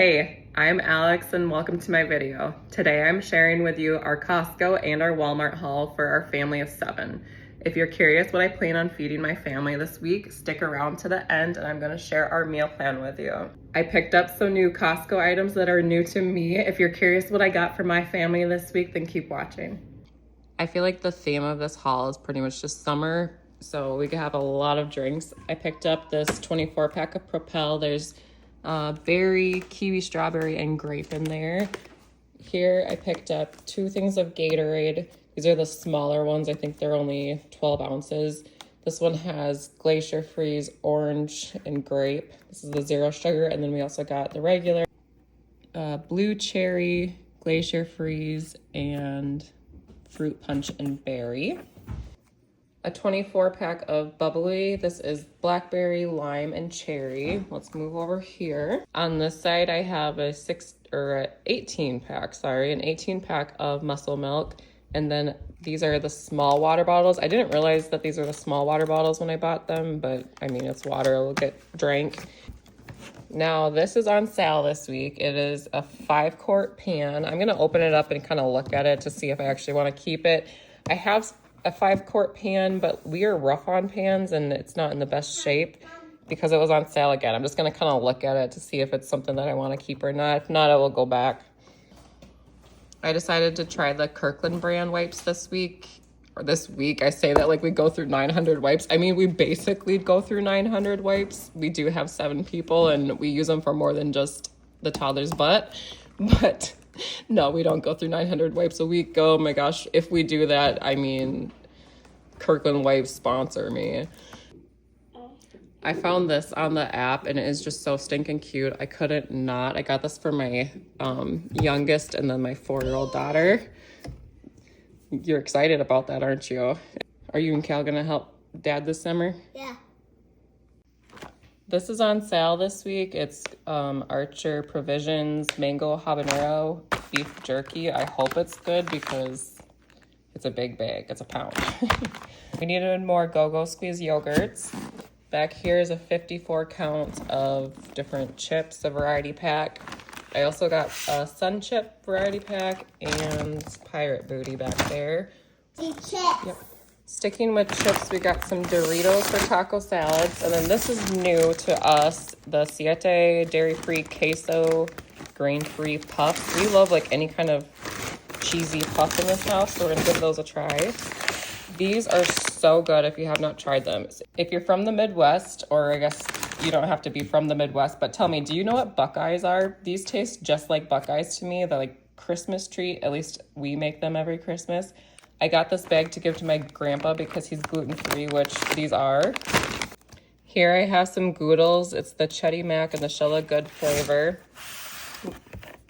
Hey, I'm Alex and welcome to my video. Today I'm sharing with you our Costco and our Walmart haul for our family of 7. If you're curious what I plan on feeding my family this week, stick around to the end and I'm going to share our meal plan with you. I picked up some new Costco items that are new to me. If you're curious what I got for my family this week, then keep watching. I feel like the theme of this haul is pretty much just summer, so we could have a lot of drinks. I picked up this 24-pack of Propel. There's berry, kiwi, strawberry, and grape in there. Here I picked up 2 things of Gatorade. These are the smaller ones. I think they're only 12 ounces. This one has Glacier Freeze, orange, and grape. This is the 0 sugar, and then we also got the regular blue cherry, Glacier Freeze, and fruit punch and berry. A 24-pack of bubbly. This is blackberry, lime, and cherry. Let's move over here. On this side, I have an 18-pack of muscle milk. And then these are the small water bottles. I didn't realize that these are the small water bottles when I bought them, but I mean, it's water, it'll get drank. Now, this is on sale this week. It is a 5-quart pan. I'm gonna open it up and kind of look at it to see if I actually wanna keep it. I have a 5-quart pan, but we are rough on pans and it's not in the best shape because it was on sale again. I'm just gonna kind of look at it to see if it's something that I wanna keep or not. If not, I will go back. I decided to try the Kirkland brand wipes this week. Or this week, I say that like we go through 900 wipes. I mean, we basically go through 900 wipes. We do have 7 people and we use them for more than just the toddler's butt. But no, we don't go through 900 wipes a week. Oh my gosh, if we do that, I mean, Kirkland wipes sponsor me. I found this on the app and it is just so stinking cute. I couldn't not. I got this for my youngest and then my 4-year-old daughter. You're excited about that, aren't you? Are you and Cal gonna help Dad this summer? Yeah. This is on sale this week. It's Archer Provisions Mango Habanero Beef Jerky. I hope it's good because it's a big bag. It's a pound. We needed more Go-Go Squeeze yogurts. Back here is a 54 count of different chips, a variety pack. I also got a Sun Chip variety pack and Pirate Booty back there. The chips. Yep. Sticking with chips, we got some Doritos for taco salads. And then this is new to us, the Siete dairy-free queso grain-free puffs. We love like any kind of cheesy puff in this house, so we're gonna give those a try. These are so good if you have not tried them. If you're from the Midwest, or I guess you don't have to be from the Midwest, but tell me, do you know what Buckeyes are? These taste just like Buckeyes to me. They're like Christmas treat. At least we make them every Christmas. I got this bag to give to my grandpa because he's gluten-free, which these are. Here I have some Goodles. It's the Chetty Mac and the Shella Good flavor.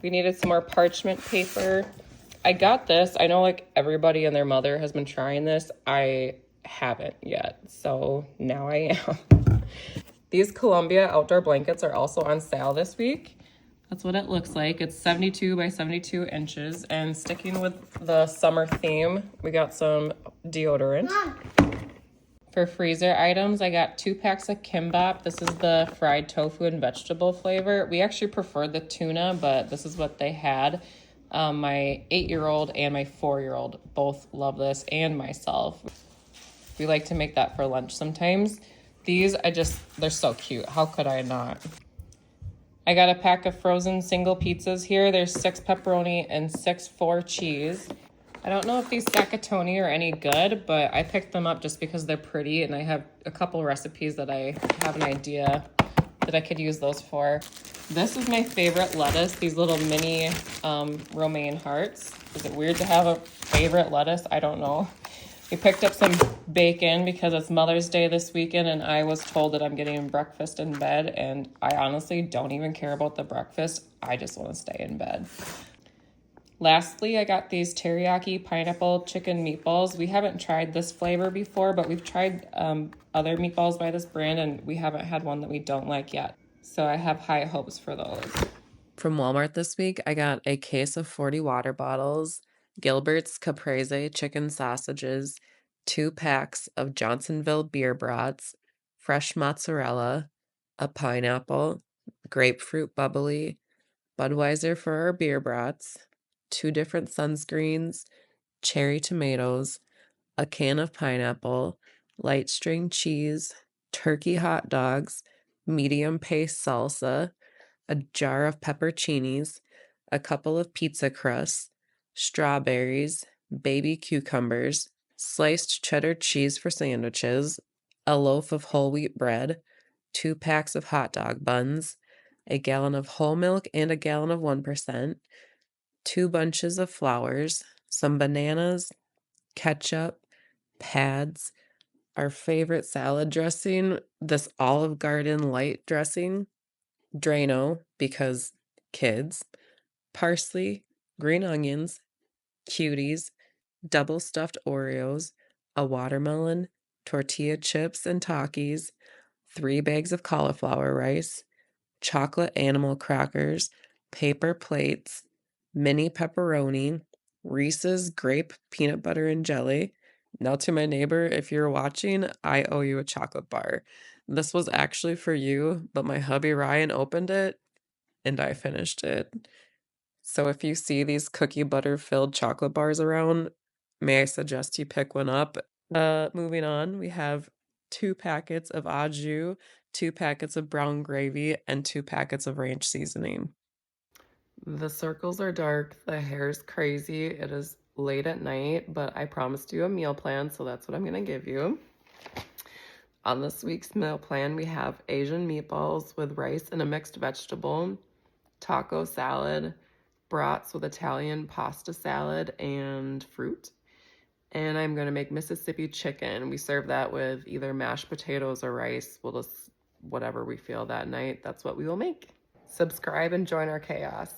We needed some more parchment paper. I got this. I know like everybody and their mother has been trying this. I haven't yet, so now I am. These Columbia outdoor blankets are also on sale this week. That's what it looks like. It's 72 by 72 inches. And sticking with the summer theme, we got some deodorant. Mom. For freezer items, I got 2 packs of Kimbap. This is the fried tofu and vegetable flavor. We actually preferred the tuna, but this is what they had. My 8-year-old and my 4-year-old both love this, and myself. We like to make that for lunch sometimes. These, they're so cute. How could I not? I got a pack of frozen single pizzas here. There's 6 pepperoni and 6 4 cheese. I don't know if these Sakatoni are any good, but I picked them up just because they're pretty, and I have a couple recipes that I have an idea that I could use those for. This is my favorite lettuce, these little mini romaine hearts. Is it weird to have a favorite lettuce? I don't know. We picked up some bacon because it's Mother's Day this weekend and I was told that I'm getting breakfast in bed, and I honestly don't even care about the breakfast. I just want to stay in bed. Lastly, I got these teriyaki pineapple chicken meatballs. We haven't tried this flavor before, but we've tried other meatballs by this brand and we haven't had one that we don't like yet. So I have high hopes for those. From Walmart this week, I got a case of 40 water bottles, Gilbert's Caprese chicken sausages, 2 packs of Johnsonville beer brats, fresh mozzarella, a pineapple, grapefruit bubbly, Budweiser for our beer brats, 2 different sunscreens, cherry tomatoes, a can of pineapple, light string cheese, turkey hot dogs, medium paste salsa, a jar of pepperoncinis, a couple of pizza crusts, strawberries, baby cucumbers, sliced cheddar cheese for sandwiches, a loaf of whole wheat bread, 2 packs of hot dog buns, a gallon of whole milk and a gallon of 1%, 2 bunches of flowers, some bananas, ketchup, pads, our favorite salad dressing, this Olive Garden light dressing, Drano, because kids, parsley, green onions, cuties, double stuffed Oreos, a watermelon, tortilla chips and Takis, 3 bags of cauliflower rice, chocolate animal crackers, paper plates, mini pepperoni, Reese's grape peanut butter and jelly. Now, to my neighbor, if you're watching, I owe you a chocolate bar. This was actually for you, but my hubby Ryan opened it and I finished it. So if you see these cookie butter filled chocolate bars around, may I suggest you pick one up? Moving on, we have 2 packets of au jus, 2 packets of brown gravy, and 2 packets of ranch seasoning. The circles are dark, the hair's crazy. It is late at night, but I promised you a meal plan, so that's what I'm gonna give you. On this week's meal plan, we have Asian meatballs with rice and a mixed vegetable, taco salad, brats with Italian pasta salad and fruit. And I'm going to make Mississippi chicken. We serve that with either mashed potatoes or rice. We'll just, whatever we feel that night, that's what we will make. Subscribe and join our chaos.